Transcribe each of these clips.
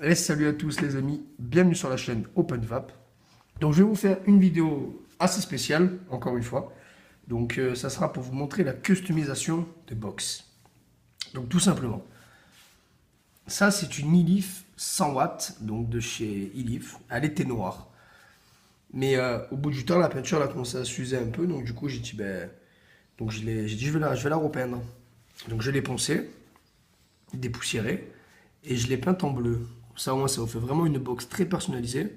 Et salut à tous les amis, bienvenue sur la chaîne OpenVap. Donc je vais vous faire une vidéo assez spéciale, encore une fois. Donc ça sera pour vous montrer la customisation de box. Donc tout simplement, ça c'est une e-leaf 100 watts, donc de chez e-leaf. Elle était noire. Mais au bout du temps, la peinture elle a commencé à s'user un peu, donc du coup j'ai dit, donc j'ai dit je vais la repeindre. Donc je l'ai poncée, dépoussiérée, et je l'ai peinte en bleu. Ça, au moins, ça vous fait vraiment une box très personnalisée,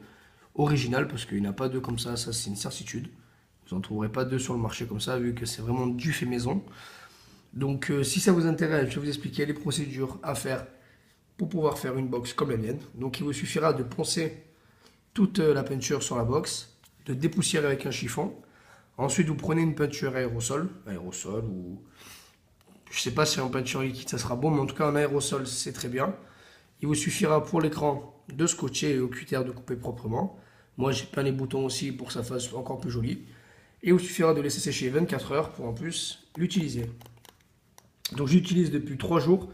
originale, parce qu'il n'y en a pas deux comme ça c'est une certitude. Vous n'en trouverez pas deux sur le marché comme ça, vu que c'est vraiment du fait maison. Donc, si ça vous intéresse, je vais vous expliquer les procédures à faire pour pouvoir faire une box comme la mienne. Donc, il vous suffira de poncer toute la peinture sur la box, de dépoussiérer avec un chiffon. Ensuite, vous prenez une peinture aérosol ou je sais pas si en peinture liquide ça sera bon, mais en tout cas en aérosol c'est très bien. Il vous suffira pour l'écran de scotcher et au cutter de couper proprement. Moi j'ai peint les boutons aussi pour que ça fasse encore plus joli. Et il vous suffira de laisser sécher 24 heures pour en plus l'utiliser. Donc j'utilise depuis 3 jours.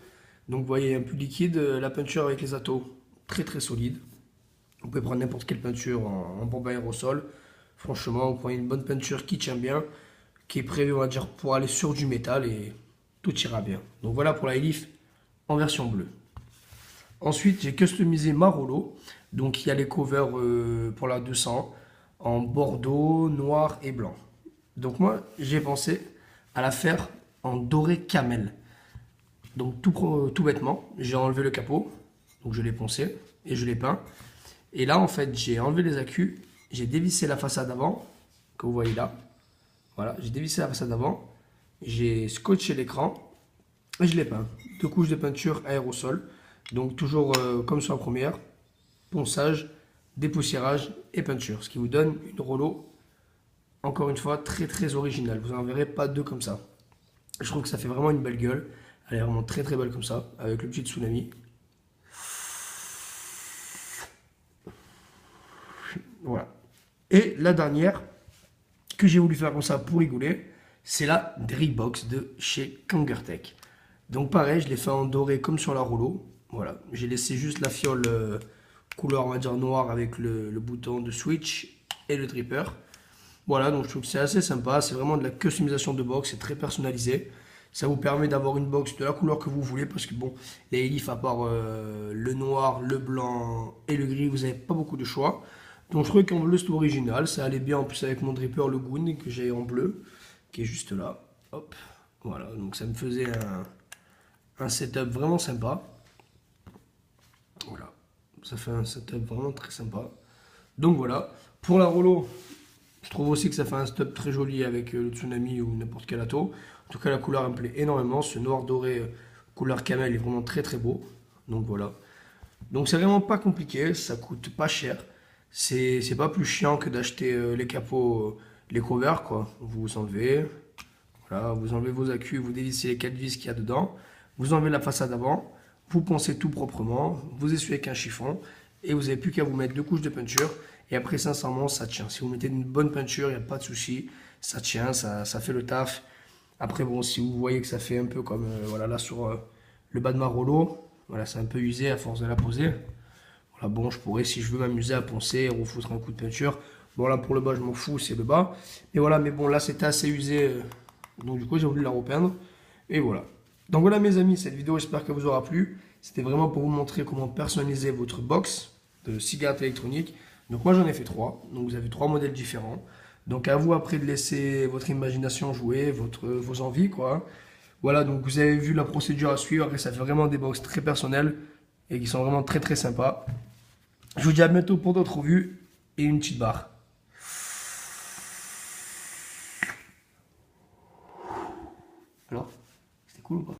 Donc vous voyez un peu liquide, la peinture avec les atos très très solide. Vous pouvez prendre n'importe quelle peinture en bombe aérosol. Franchement, vous prenez une bonne peinture qui tient bien, qui est prévue on va dire pour aller sur du métal et tout ira bien. Donc voilà pour la e-leaf en version bleue. Ensuite, j'ai customisé ma rouleau. Donc, il y a les covers pour la 200 en bordeaux, noir et blanc. Donc, moi, j'ai pensé à la faire en doré camel. Donc, tout bêtement, j'ai enlevé le capot. Donc, je l'ai poncé et je l'ai peint. Et là, en fait, j'ai enlevé les accus. J'ai dévissé la façade avant, que vous voyez là. Voilà, j'ai dévissé la façade avant. J'ai scotché l'écran et je l'ai peint. 2 couches de peinture aérosol. Donc toujours comme sur la première, ponçage, dépoussiérage et peinture. Ce qui vous donne une rouleau, encore une fois, très très originale. Vous n'en verrez pas deux comme ça. Je trouve que ça fait vraiment une belle gueule. Elle est vraiment très très belle comme ça, avec le petit tsunami. Voilà. Et la dernière, que j'ai voulu faire comme ça pour rigoler, c'est la Drip Box de chez Kangertech. Donc pareil, je l'ai fait en doré comme sur la rouleau. Voilà, j'ai laissé juste la fiole couleur on va dire noire avec le bouton de switch et le dripper. Voilà, donc je trouve que c'est assez sympa. C'est vraiment de la customisation de box, c'est très personnalisé. Ça vous permet d'avoir une box de la couleur que vous voulez parce que bon, les e-leaf à part le noir, le blanc et le gris, vous n'avez pas beaucoup de choix. Donc je trouvais qu'en bleu c'était original, ça allait bien en plus avec mon dripper le Goon que j'ai en bleu, qui est juste là. Hop, voilà, donc ça me faisait un setup vraiment sympa. Voilà, ça fait un setup vraiment très sympa. Donc voilà, pour la Rollo, je trouve aussi que ça fait un setup très joli avec le Tsunami ou n'importe quel ato. En tout cas, la couleur elle me plaît énormément. Ce noir doré couleur camel est vraiment très très beau. Donc voilà. Donc c'est vraiment pas compliqué, ça coûte pas cher. C'est pas plus chiant que d'acheter les capots, les covers quoi. Vous enlevez, voilà, vous enlevez vos accus, vous dévissez les 4 vis qu'il y a dedans, vous enlevez la façade avant, vous poncez tout proprement, vous essuyez avec un chiffon et vous n'avez plus qu'à vous mettre 2 couches de peinture et après sincèrement ça tient. Si vous mettez une bonne peinture, il n'y a pas de souci, ça tient, ça fait le taf. Après bon, si vous voyez que ça fait un peu comme voilà là sur le bas de ma Rollo, voilà c'est un peu usé à force de la poser. Voilà, bon, je pourrais, si je veux m'amuser à poncer, refoutre un coup de peinture. Bon, là, pour le bas, je m'en fous, c'est le bas. Et voilà, mais bon, là, c'était assez usé. Donc, du coup, j'ai voulu la repeindre. Et voilà. Donc, voilà, mes amis, cette vidéo, j'espère qu'elle vous aura plu. C'était vraiment pour vous montrer comment personnaliser votre box de cigarettes électroniques. Donc, moi, j'en ai fait 3. Donc, vous avez 3 modèles différents. Donc, à vous, après, de laisser votre imagination jouer, vos envies, quoi. Voilà, donc, vous avez vu la procédure à suivre. Après, ça fait vraiment des box très personnelles et qui sont vraiment très, très sympas. Je vous dis à bientôt pour d'autres revues et une petite barre. Alors, c'était cool ou pas?